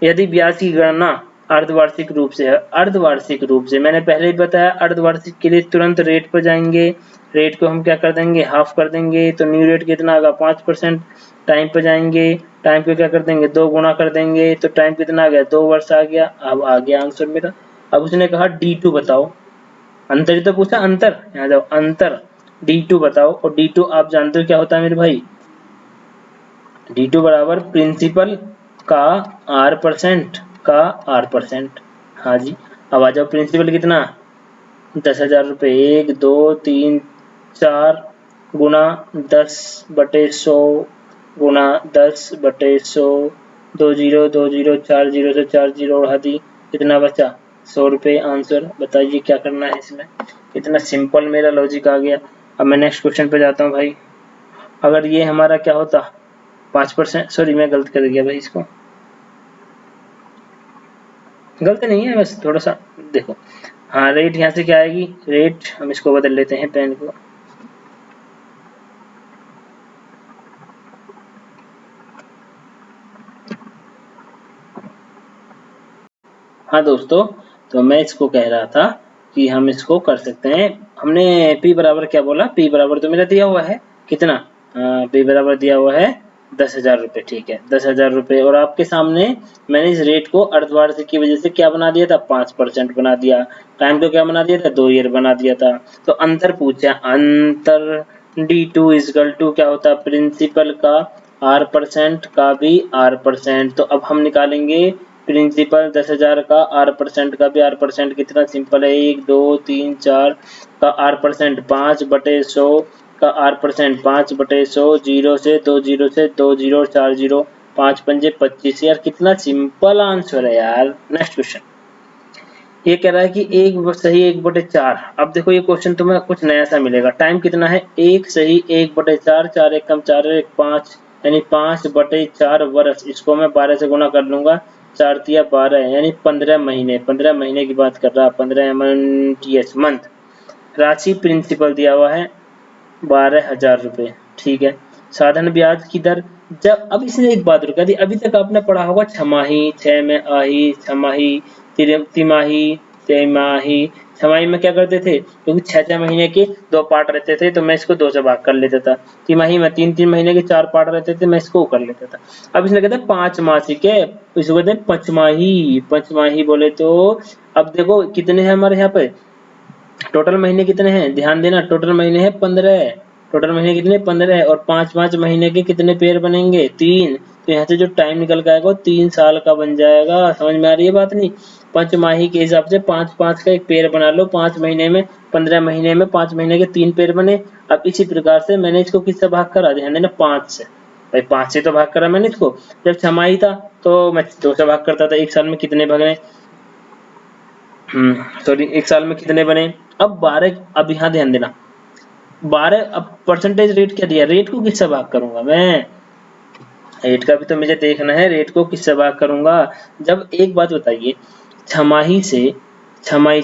यदि ब्याज की गणना अर्धवार्षिक रूप से है, अर्धवार्षिक रूप से मैंने पहले ही बताया, अर्धवार्षिक के लिए तुरंत रेट पर जाएंगे, रेट को हम क्या कर देंगे हाफ कर देंगे, तो न्यू रेट कितना आएगा 5%। टाइम पे जाएंगे, टाइम को क्या कर देंगे 2 गुना कर देंगे, तो टाइम कितना आ गया 2 वर्ष आ गया। अब आ गया आंसर मेरा। अब उसने कहा D2 बताओ, अंतर ही तो पूछा, अंतर, यहाँ जाओ अंतर D2 बताओ, और D2 आप जानते हो क्या होता है मेरे भाई, D2 बराबर प्रिंसिपल का R% का R%, हाँ जी। अब आ जाओ, प्रिंसिपल कितना 10,000 रुपये, 1 2 3 4 गुना 10/100 गुना 10/100, 2 जीरो 2 जीरो 4 जीरो से 4 जीरो उड़ा दी, कितना बचा 100 रुपये आंसर। बताइए क्या करना है इसमें, इतना सिंपल मेरा लॉजिक आ गया। अब मैं नेक्स्ट क्वेश्चन पे जाता हूँ भाई। अगर ये हमारा क्या होता 5%, सॉरी मैं गलत कर गया भाई, इसको गलत नहीं है, बस थोड़ा सा देखो। हाँ रेट यहाँ से क्या आएगी, रेट हम इसको बदल लेते हैं पेन को, हाँ दोस्तों, तो मैं इसको कह रहा था कि हम इसको कर सकते हैं। हमने P बराबर क्या बोला, P बराबर तो मेरा दिया हुआ है कितना, P बराबर दिया हुआ है 10,000 रुपये, ठीक है 10,000 रुपये। और आपके सामने मैंने इस रेट को अर्धवार्षिक की वजह से क्या बना दिया था 5% बना दिया, टाइम को क्या बना दिया था 2 ईयर बना दिया था। तो अंतर पूछा, अंतर D2 इजकल टू क्या होता है प्रिंसिपल का R% का भी R%। तो अब हम निकालेंगे प्रिंसिपल 10,000 का R% का भी R%, कितना सिंपल है 1 2 3 4 का R%, 5/100 का R%, 5/100, 0 से 2 जीरो से 2 जीरो 4 जीरो, 5 पंजे 25, यार कितना सिंपल आंसर है यार। नेक्स्ट क्वेश्चन, ये कह रहा है कि 1 सही 1/4। अब देखो ये क्वेश्चन तुम्हें कुछ नया सा मिलेगा। टाइम कितना है 1 सही 1/4, 4 एकम 4 1 5, यानी 5/4 वर्ष, इसको मैं 12 से गुना कर लूंगा, 4 तिया 12 यानी 15 महीने, 15 महीने की बात कर रहा, 15 मंथ। राशि प्रिंसिपल दिया हुआ है 12,000 रुपये, ठीक है। साधारण ब्याज की दर, जब अब इसने एक बात रुका दी, अभी तक आपने पढ़ा होगा छमाही, 6 में आही, छमाही, तिमाही, तिमाही। छमाही में क्या करते थे, क्योंकि 6 महीने के 2 पार्ट रहते थे तो मैं इसको 2 से भाग कर लेता था। तिमाही में 3 महीने के 4 पार्ट रहते थे, मैं इसको कर लेता था। अब इसने कहते हैं 5 मासिक है, इसको कहते हैं पचमाही। पचमाही बोले तो अब देखो कितने हैं हमारे यहाँ पे, टोटल महीने कितने हैं, ध्यान देना, टोटल महीने हैं 15, टोटल महीने कितने 15 है, और 5 महीने के कितने पेयर बनेंगे 3, तो यहाँ से जो टाइम निकल के आएगा वो 3 साल का बन जाएगा। समझ में आ रही है बात नहीं, पंचमाही के हिसाब से 5 का एक पेयर बना लो, 5 महीने में, 15 महीने में 5 महीने के 3 पेयर बने। अब इसी प्रकार से मैंने इसको किससे भाग करा, ध्यान देना 5 से, भाई 5 से तो भाग करा मैंने इसको। जब छमाही था तो मैं 2 से भाग करता था, एक साल में कितने बने, सॉरी एक साल में कितने बने। अब 12, अब यहाँ ध्यान देना 12, अब परसेंटेज रेट क्या दिया, रेट को किससे भाग करूंगा मैं, रेट का भी तो मुझे देखना है, रेट को किससे भाग करूंगा। जब एक बात बताइए, छमाही से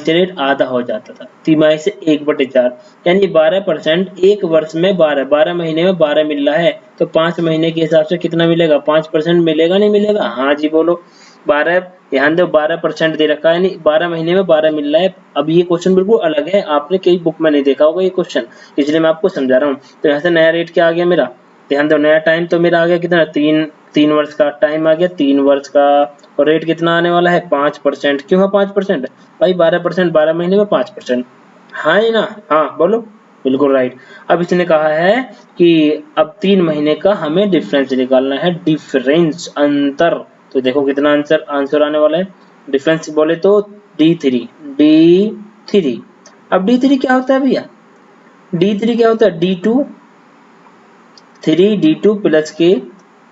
रेट आधा हो जाता था, तिमाही से 1/4, यानी 12%, एक वर्ष में 12 महीने में 12 मिल रहा है, तो 5 महीने के हिसाब से कितना मिलेगा, 5% मिलेगा नहीं मिलेगा, हाँ जी बोलो। 12, ध्यान दो 12% दे रखा है, यानी 12 महीने में 12 मिल रहा है। अब ये क्वेश्चन बिल्कुल अलग है, आपने कई बुक में नहीं देखा होगा ये क्वेश्चन, इसलिए मैं आपको समझा रहा हूँ। तो यहाँ से नया रेट क्या आ गया मेरा, ध्यान दो, नया टाइम तो मेरा आ गया कितना, 3 वर्ष का टाइम आ गया, 3 वर्ष का, और रेट कितना आने वाला है 5%। क्यों है 5%, भाई 12%, 12 महीने में 5%, हाँ ही ना, हाँ बोलो, बिल्कुल राइट। अब इसने कहा है कि अब 3 महीने का हमें डिफरेंस निकालना है, डिफरेंस अंतर, तो देखो कितना आंसर आने वाला है, डिफरेंस बोले तो D3। अब D3 क्या होता है भैया, D3 क्या होता है, D2 प्लस के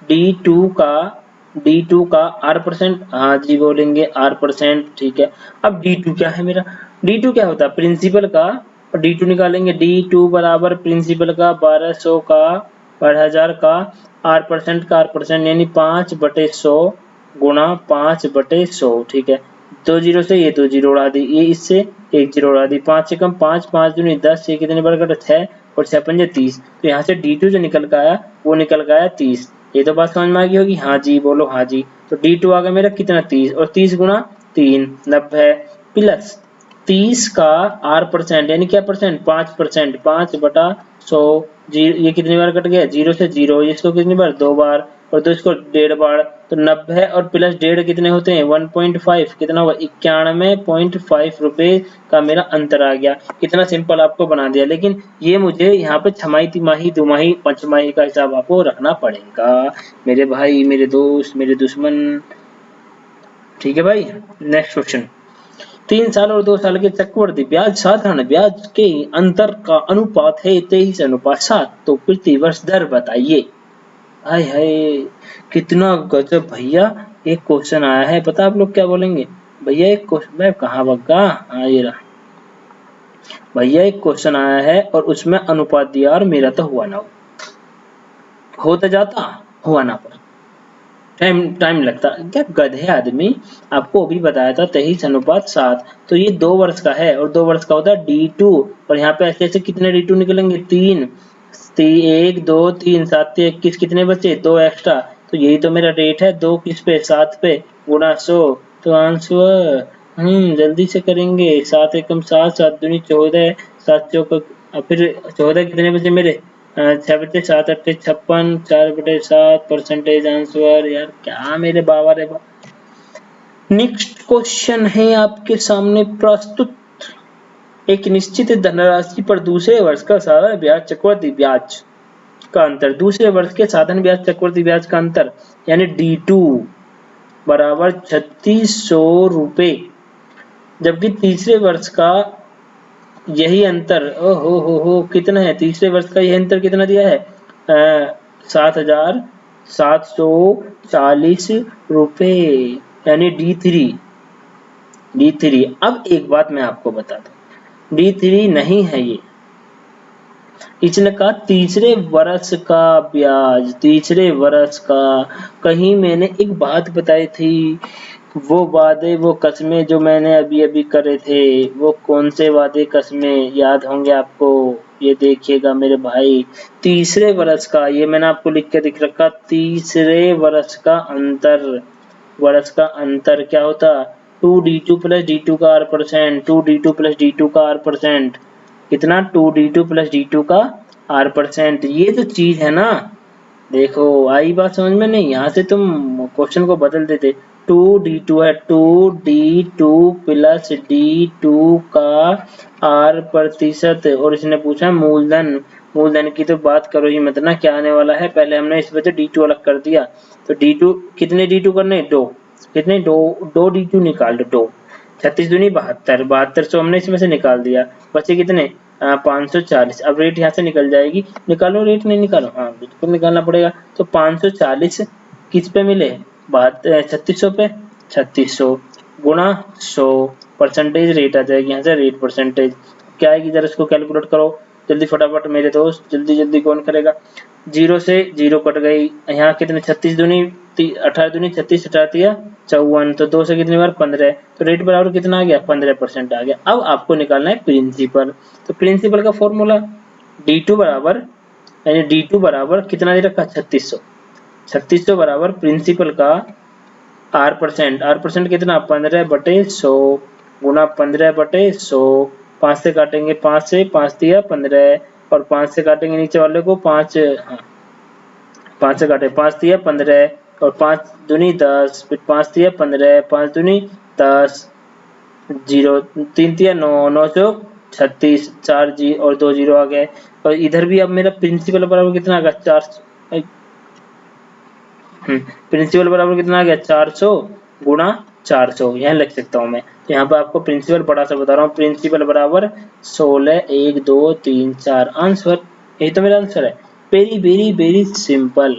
D2 का R%, हाँ जी बोलेंगे R%, ठीक है। अब D2 क्या है मेरा, D2 क्या होता है प्रिंसिपल का, और D2 निकालेंगे, D2 बराबर प्रिंसिपल का 1200 का 1000 का R%, यानी 5/100 गुणा 5/100, ठीक है। 2 जीरो से ये 2 जीरो उड़ा दी, ये इससे 1 जीरो उड़ा दी, 5 से कम 5, 5 दूनी 10, ये कितने बार कटा 6, और 6 पंजे 30, तो यहाँ से D2 जो निकल के आया वो निकल के आया 30। ये तो बात समझ में आ गई होगी, हाँ जी बोलो हाँ जी। तो D2 आ गया मेरा कितना 30, और 30 गुणा 3 90, प्लस 30 का R% यानी क्या परसेंट 5%, 5/100, ये कितनी बार कट गया, 0 से 0, इसको कितनी बार 2 बार, और तो इसको 1.5 बार, तो 90 और प्लस 1.5 कितने होते हैं 1.5, कितना होगा 91.5 रुपए का मेरा अंतर आ गया। कितना सिंपल आपको बना दिया, लेकिन ये मुझे यहाँ पे छमाही, तिमाही, दुमाही, पंचमाही का हिसाब आपको रखना पड़ेगा मेरे भाई, मेरे दोस्त, मेरे दुश्मन, ठीक है भाई। नेक्स्ट क्वेश्चन, 3 साल और 2 साल के चक्रवृद्धि ब्याज साधारण ब्याज के अंतर का अनुपात है 23:7, तो प्रति वर्ष दर बताइए। हाय हाय कितना गजब भैया, एक क्वेश्चन आया है, पता आप लोग क्या बोलेंगे, भैया एक क्वेश्चन, मैं कहाँ बग्गा, हाँ ये रहा भैया, एक क्वेश्चन आया है और उसमें अनुपात दिया और मेरा तो हुआ ना हो तो जाता, हुआ ना पर टाइम लगता, क्या गधे आदमी, आपको अभी बताया था 23:7, तो ये 2 वर्ष का है, और 2 वर्ष का होता है D2, और यहाँ पे ऐसे ऐसे कितने D2 निकलेंगे 3, 1 2 3 7 से 21, कितने बचे 2 एक्स्ट्रा, तो यही तो मेरा रेट है, 2 किस पे 7 पे गुणा 100, तो आंसर जल्दी से करेंगे, 7 एकम 7, 7 दूनी 14, 7 चौक, फिर 14 कितने बचे मेरे, 6 बचे 7 8 56, 4/7 परसेंटेज आंसर, यार क्या मेरे बाबा रे बाबा। नेक्स्ट क्वेश्चन है आपके सामने प्रस्तुत, एक निश्चित धनराशि पर दूसरे वर्ष का साधारण ब्याज चक्रवृद्धि ब्याज का अंतर, दूसरे वर्ष के साधारण ब्याज चक्रवृद्धि ब्याज का अंतर यानी D2 बराबर 3600 रुपए, जबकि तीसरे वर्ष का यही अंतर, हो कितना है, तीसरे वर्ष का यही अंतर कितना दिया है 7,740 रुपए, यानी D3। अब एक बात मैं आपको बता दूं, D3 नहीं है ये, इसने कहा तीसरे वर्ष का ब्याज, तीसरे वर्ष का। कहीं मैंने एक बात बताई थी, वो वादे वो कस्में जो मैंने अभी अभी करे थे, वो कौन से वादे कस्में याद होंगे आपको? ये देखिएगा मेरे भाई, तीसरे वर्ष का, ये मैंने आपको लिख के दिख रखा, तीसरे वर्ष का अंतर। वर्ष का अंतर क्या होता? 2d2 प्लस d2 का r%, 2d2 प्लस d2 का r%। कितना? 2d2 प्लस d2 का r%। ये जो चीज है ना, देखो आई बात समझ में? नहीं, यहाँ से तुम क्वेश्चन को बदल देते। 2d2 है, 2d2 प्लस d2 का r%, और इसने पूछा मूलधन। मूलधन की तो बात करो ही मत ना, क्या आने वाला है। पहले हमने इस वजह d2 अलग कर दिया, तो d2 कितने d2 करने? 2। कितने? 2 d2 निकाल दो, 2। 36 दूनी 72, 7200 हमने इसमें से निकाल दिया, बचे कितने? 540। अब रेट यहाँ से निकल जाएगी, निकालो रेट, नहीं निकालो? हाँ बिल्कुल निकालना पड़ेगा। तो 540 किस पे मिले? 3600 पे। 3600 गुणा 100, परसेंटेज रेट आ जाएगी यहाँ से, रेट परसेंटेज क्या आएगी, जरा इसको कैलकुलेट करो जल्दी फटाफट मेरे दोस्त, जल्दी जल्दी कौन करेगा? 0 से 0 कट गई, यहाँ कितने? 36 दूनी 18 दूनी 36, 54, तो 2 से कितनी बार? 15, तो रेट बराबर कितना आ गया? 15% आ गया। अब आपको निकालना है प्रिंसिपल। तो प्रिंसिपल का फॉर्मूला D2 बराबर, यानी D2 बराबर कितना दे रखा? 3600। 3600 बराबर प्रिंसिपल का r%, r% कितना? 15/100 गुना 15/100। 5 से काटेंगे, 5 से 5 दिया 15, और 5 से काटेंगे नीचे वाले को 5, हाँ 5 से काटे 5 दिया 15, और 5 दूनी 10, फिर 5 दिया 15, 5 दूनी 10, 0 3 दिया 9, 9 चौक 36, 4 जी और 2 जीरो आ गए। और इधर भी अब मेरा प्रिंसिपल बराबर कितना आ गया? 400। प्रिंसिपल बराबर कितना आ गया? 400 गुणा 400, यहाँ लिख सकता हूँ मैं। तो यहाँ पे आपको प्रिंसिपल बड़ा सा बता रहा हूँ, प्रिंसिपल बराबर 16, 1 2 3 4, आंसर। यही तो मेरा आंसर है, वेरी वेरी वेरी सिंपल।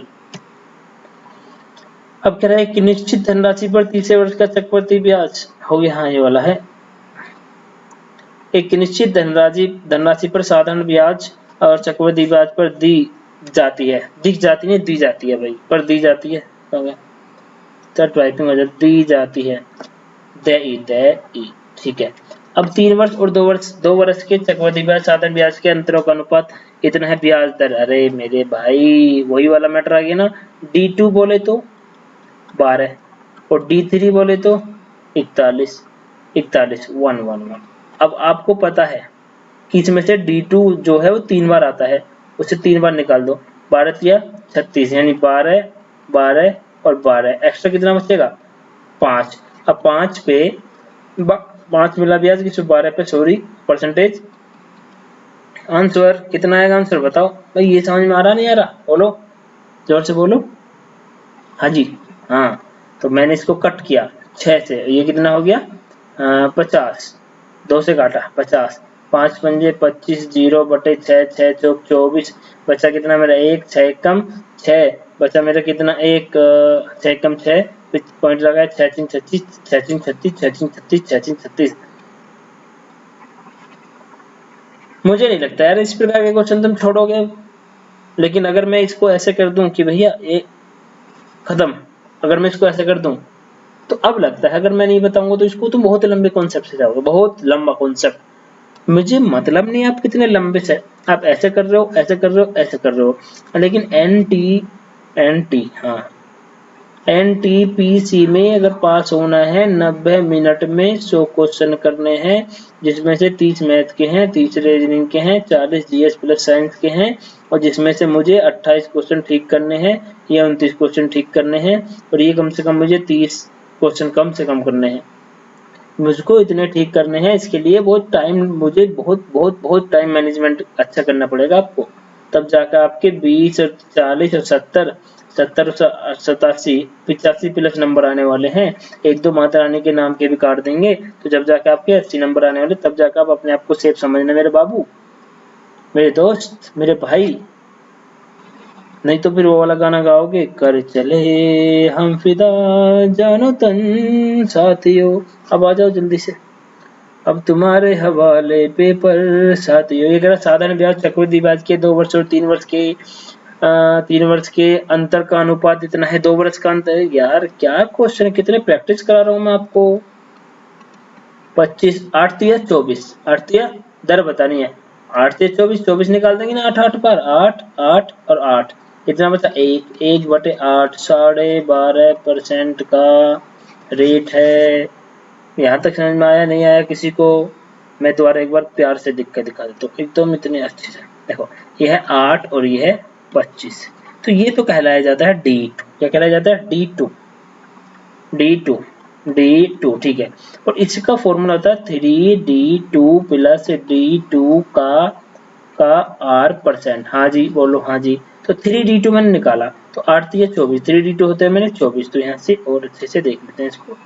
अब कह रहा है कि निश्चित धनराशि पर तीसरे वर्ष का चक्रवृद्धि ब्याज हो गया। हाँ ये वाला है, एक निश्चित धनराशि पर साधारण ब्याज और चक्रवृद्धि ब्याज पर दी जाती है, दिख जाती है, दी जाती है भाई, पर दी जाती है, दी जाती है, ठीक है। अब 3 वर्ष और 2 वर्ष के चक्रवृद्धि ब्याज साधारण ब्याज के अंतरों का अनुपात कितना है? ब्याज दर। अरे मेरे भाई वही वाला मैटर आ गया ना, D2 बोले तो 12, और D3 बोले तो 41, 111। अब आपको पता है कि इसमें से D2 जो है वो 3 बार आता है, उसे 3 बार निकाल दो। 12 या 36, यानी 12, 12 और 12, एक्स्ट्रा कितना बचेगा? 5। अब 5 पे 5 मिला ब्याज, किसी 12 पे सॉरी परसेंटेज। आंसर कितना आएगा? आंसर बताओ भाई, ये समझ में आ रहा नहीं आ रहा? बोलो जोर से बोलो। हाँ जी, हाँ। तो मैंने इसको कट किया 6 से, ये कितना हो गया? 50, 2 से काटा 50, 5 पंजे 25, 0 बटे 6, 6 चौक 24, बचा कितना मेरा? 1, 6 कम 6, बचा मेरा कितना? 1, 6 कम 6, पॉइंट लगाया 6 3 36, 6 3 36, 6 3 36, 6 3 36। मुझे नहीं लगता यार इस प्रकार के क्वेश्चन तुम छोड़ोगे, लेकिन अगर मैं इसको ऐसे कर दूं कि भैया ये खत्म, अगर मैं इसको ऐसे कर दूं तो अब लगता है अगर मैं नहीं बताऊंगा तो इसको तुम बहुत लंबे कॉन्सेप्ट से जाओगे, बहुत लंबा कॉन्सेप्ट। मुझे मतलब नहीं आप कितने लंबे से, आप ऐसे कर रहे हो, ऐसे कर रहे हो, ऐसे कर रहे हो, लेकिन एनटी हाँ एनटीपीसी में अगर पास होना है 90 मिनट में 100 क्वेश्चन करने हैं, जिसमें से 30 मैथ के हैं, 30 रीजनिंग के हैं, 40 जीएस प्लस साइंस के हैं, और जिसमें से मुझे 28 क्वेश्चन ठीक करने हैं या 29 क्वेश्चन ठीक करने हैं, और ये कम से कम मुझे 30 क्वेश्चन कम से कम करने हैं। मुझको इतने ठीक करने हैं, इसके लिए बहुत टाइम, मुझे बहुत बहुत बहुत टाइम मैनेजमेंट अच्छा करना पड़ेगा आपको, तब जाकर आपके 20 और 40 और 70 87 85 प्लस नंबर आने वाले हैं। 1-2 माता रानी के नाम के भी काट देंगे, तो जब जाकर आपके 80 नंबर आने वाले, तब जाकर आप अपने आप को सेफ समझना मेरे बाबू, मेरे दोस्त, मेरे भाई। नहीं तो फिर वो वाला गाना गाओगे, कर चले हम फिदा जानो तन साथियों। अब आ जाओ जल्दी से, अब तुम्हारे हवाले पेपर साथियों। ये कह रहा साधारण ब्याज चक्रवृद्धि ब्याज के 2 वर्ष और 3 वर्ष के 3 वर्ष के अंतर का अनुपात इतना है। 2 वर्ष का अंतर, यार क्या क्वेश्चन, कितने प्रैक्टिस करा रहा हूँ मैं आपको। 25 8 तिया 24, 8 तिया दर बतानी है, 8 तिया 24, 24 निकाल देंगे ना 8 8 पर, 8 8 और 8 इतना बचा 1, 1/8 12.5% का रेट है। यहाँ तक समझ में आया, नहीं आया किसी को? मैं दोबारा एक बार प्यार से लिख के दिखा देता हूँ एकदम इतने अच्छे से। देखो ये है 8 और ये है 25, तो ये तो कहलाया जाता है D2। क्या कहलाया जाता है? D2, D2 ठीक है। और इसका फॉर्मूला होता है 3D2 प्लस D2 का R%। हाँ जी बोलो हाँ जी। तो 3D2 मैंने निकाला तो 8 तिया 24, 3D2 होते हैं मैंने 24, तो यहाँ से और अच्छे से देख लेते हैं इसको,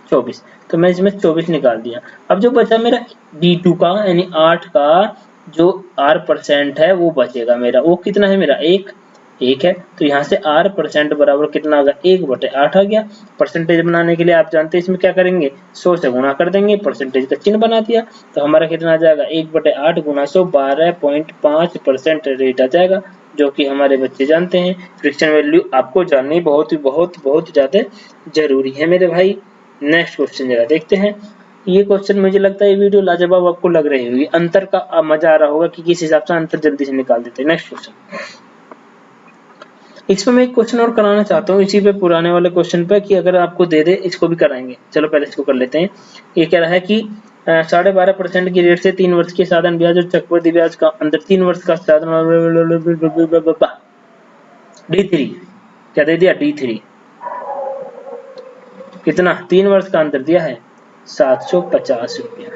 24, तो मैं इसमें 24 निकाल दिया। अब जो बचा मेरा D2 का यानी 8 का जो R% है वो बचेगा मेरा, वो कितना है मेरा? 1 है। तो यहाँ से R% बराबर कितना आ गया? 1/8 आ गया। परसेंटेज बनाने के लिए आप जानते हैं इसमें क्या करेंगे, 100 से गुणा कर देंगे, परसेंटेज का चिन्ह बना दिया, तो हमारा कितना आ जाएगा? 1/8 गुना 100, 12.5% रेट आ जाएगा, जो कि हमारे बच्चे जानते हैं। फ्रिक्शन वैल्यू आपको जाननी बहुत ही बहुत ज्यादा जरूरी है मेरे भाई। नेक्स्ट क्वेश्चन जरा देखते हैं। ये क्वेश्चन मुझे लगता है ये वीडियो लाजवाब आपको लग रही होगी, अंतर का मजा आ रहा होगा कि किस हिसाब से अंतर जल्दी से निकाल देते हैं। नेक्स्ट क्वेश्चन, इसमें मैं एक क्वेश्चन और कराना चाहता हूँ इसी पे, पुराने वाले क्वेश्चन पे, कि अगर आपको दे दे इसको भी कराएंगे। चलो पहले इसको कर लेते हैं। ये कह रहा है कि 12.5% की रेट से 3 वर्ष के साधारण ब्याज और चक्रवृद्धि ब्याज का अंतर, 3 वर्ष का साधारण D3, क्या दे दिया? D3 कितना? 3 वर्ष का अंतर दिया है 750 रुपया।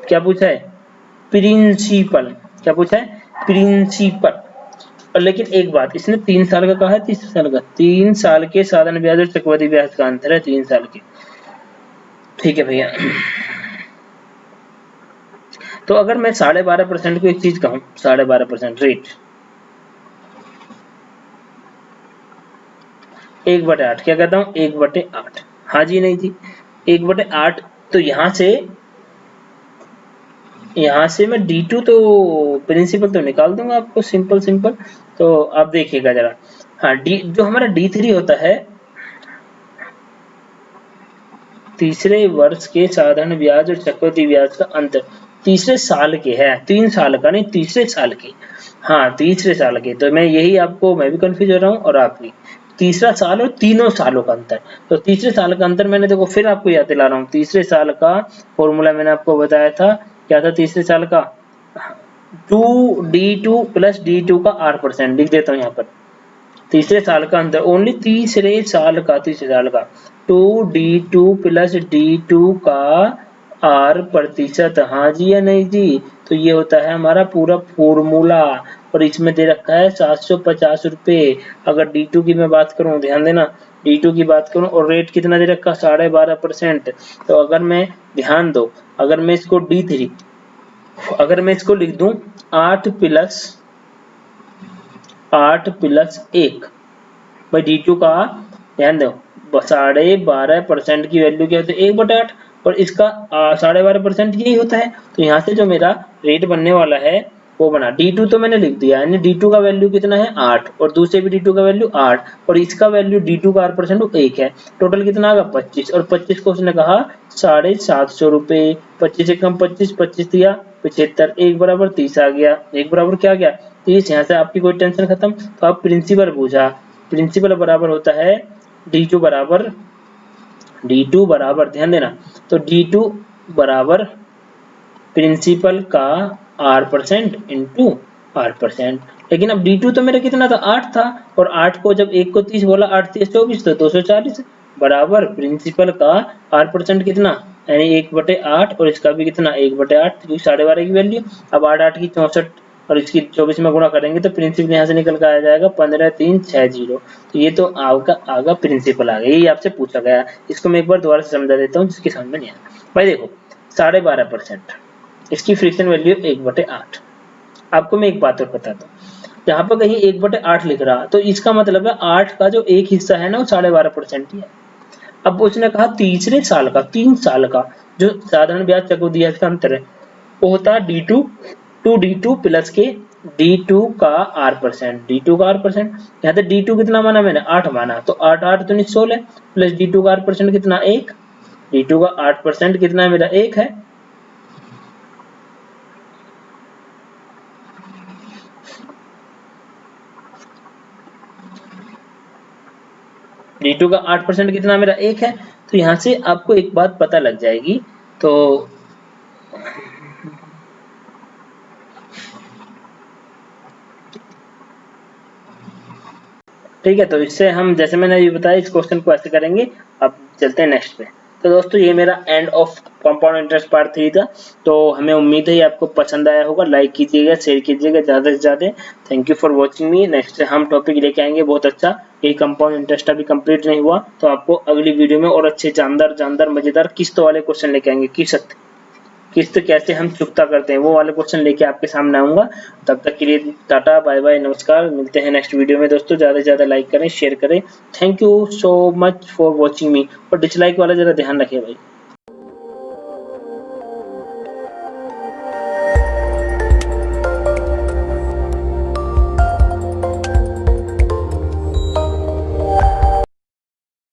क्या पूछा है? प्रिंसिपल। क्या पूछा है? प्रिंसिपल। और लेकिन एक बात, इसने 3 साल का कहा है, 3 साल का, 3 साल के साधारण ब्याज और चक्रवृद्धि ब्याज का अंतर है 3 साल के। ठीक है भैया। तो अगर मैं 12.5% को एक चीज कहूँ, 12.5% रेट 1/8, क्या कहता हूँ? 1/8। हाँ जी नहीं जी, 1/8। तो यहाँ से मैं D2 तो प्रिंसिपल तो निकाल दूंगा आपको, सिंपल। तो आप देखिएगा जरा। हाँ, जो हमारा D3 होता है, तीसरे वर्ष के साधारण ब्याज और चक्रवृद्धि ब्याज का अंतर, तीसरे साल के है, 3 साल का नहीं, तीसरे साल के। हाँ तीसरे साल के, तो मैं यही आपको, मैं भी कंफ्यूज हो रहा हूँ और आप भी। तीसरा साल और तीनों सालों का अंतर, तो तीसरे साल का अंतर मैंने, देखो फिर आपको याद दिला रहा हूँ, तीसरे साल का फॉर्मूला मैंने आपको बताया था, क्या था तीसरे साल का? 2D2 प्लस D2 का R%, लिख देता हूँ यहाँ पर। तीसरे साल का अंतर, ओनली तीसरे साल का 2D2 प्लस D2 का R%। हाँ जी या नहीं जी? तो ये होता है हमारा पूरा फॉर्मूला, और इसमें दे रखा है 750 रुपए। अगर D2 की मैं बात करूं, ध्यान देना, D2 की बात करूं और रेट कितना दे रखा? 12.5%। तो अगर मैं, ध्यान दो, अगर मैं इसको D3, अगर मैं इसको लिख दूं 8 प्लस 1, भाई D2 का, ध्यान दो, 12.5% की वैल्यू क्या होती है? 1/8, और इसका 12.5% यही होता है। तो यहाँ से जो मेरा रेट बनने वाला है वो बना, D2 तो मैंने लिख दिया, यानी D2 का वैल्यू कितना है? 8, और दूसरे भी D2 का वैल्यू 8, और इसका वैल्यू D2 का R% 1 है। टोटल कितना आएगा? 25, और 25 को उसने कहा 750 रुपए। 25 से कम 25, 25 दिया 75, 1 बराबर 30 आ गया, 1 बराबर क्या आ गया? 30। यहाँ से आपकी कोई टेंशन खत्म। तो आप प्रिंसिपल पूछा, प्रिंसिपल बराबर होता है D2 बराबर, ध्यान देना, तो D2 बराबर प्रिंसिपल का R% इंटू R%। लेकिन अब D2 तो मेरा कितना था? 8 था, और 8 को जब 1 को 30 बोला, 8 30 24, तो 240 बराबर प्रिंसिपल का R% कितना, यानी 1/8, और इसका भी कितना? 1/8, क्योंकि 12.5 की वैल्यू। अब 8 8 की 64 और इसकी 24 में गुणा करेंगे तो प्रिंसिपल यहाँ से निकल कर आ जाएगा 15,360। तो ये तो आपका आगा प्रिंसिपल आ गया, यही आपसे पूछा गया। इसको मैं एक बार दोबारा से समझा देता हूँ जिसकी समझ में नहीं आया। भाई देखो 12.5%, इसकी फ्रिक्शन वैल्यू 1/8। आपको मैं एक बात और बताता हूँ, यहाँ पर कहीं 1/8 लिख रहा, तो इसका मतलब है 8 का जो एक हिस्सा है ना वो 12.5% ही है। अब उसने कहा तीसरे साल का 3 साल का जो साधारण ब्याज चक्रवृद्धि ब्याज का अंतर है वो होता है D2 टू D2 प्लस के D2 का R%, D2 का R%, यहाँ पे D2 कितना माना मैंने 8 माना, तो 8 8 तो 16 प्लस D2 का R% कितना 1, D2 का 8% कितना मेरा 1 है, D2 का 8% कितना मेरा 1 है। तो यहाँ से आपको एक बात पता लग जाएगी। तो ठीक है, तो इससे हम जैसे मैंने अभी बताया इस क्वेश्चन को ऐसे करेंगे। अब चलते हैं नेक्स्ट पे। तो दोस्तों ये मेरा end of compound interest part 3 था। तो हमें उम्मीद है आपको पसंद आया होगा। लाइक कीजिएगा, शेयर कीजिएगा ज़्यादा से ज़्यादा। Thank you for watching me. Next हम टॉपिक लेके आएंगे बहुत अच्छा। ये कंपाउंड इंटरेस्ट अभी कंप्लीट नहीं हुआ, तो आपको अगली वीडियो में और अच्छे जानदार मजेदार किस्तों वाले क्वेश्चन लेके आएंगे। किस्त कैसे हम चुकता करते हैं वो वाले क्वेश्चन लेके आपके सामने आऊंगा। तब तक के लिए टाटा बाय बाय नमस्कार। मिलते हैं नेक्स्ट वीडियो में दोस्तों। ज़्यादा से ज़्यादा लाइक करें, शेयर करें। Thank you so much for watching मी। और डिसलाइक वाला ज़रा ध्यान रखिए भाई।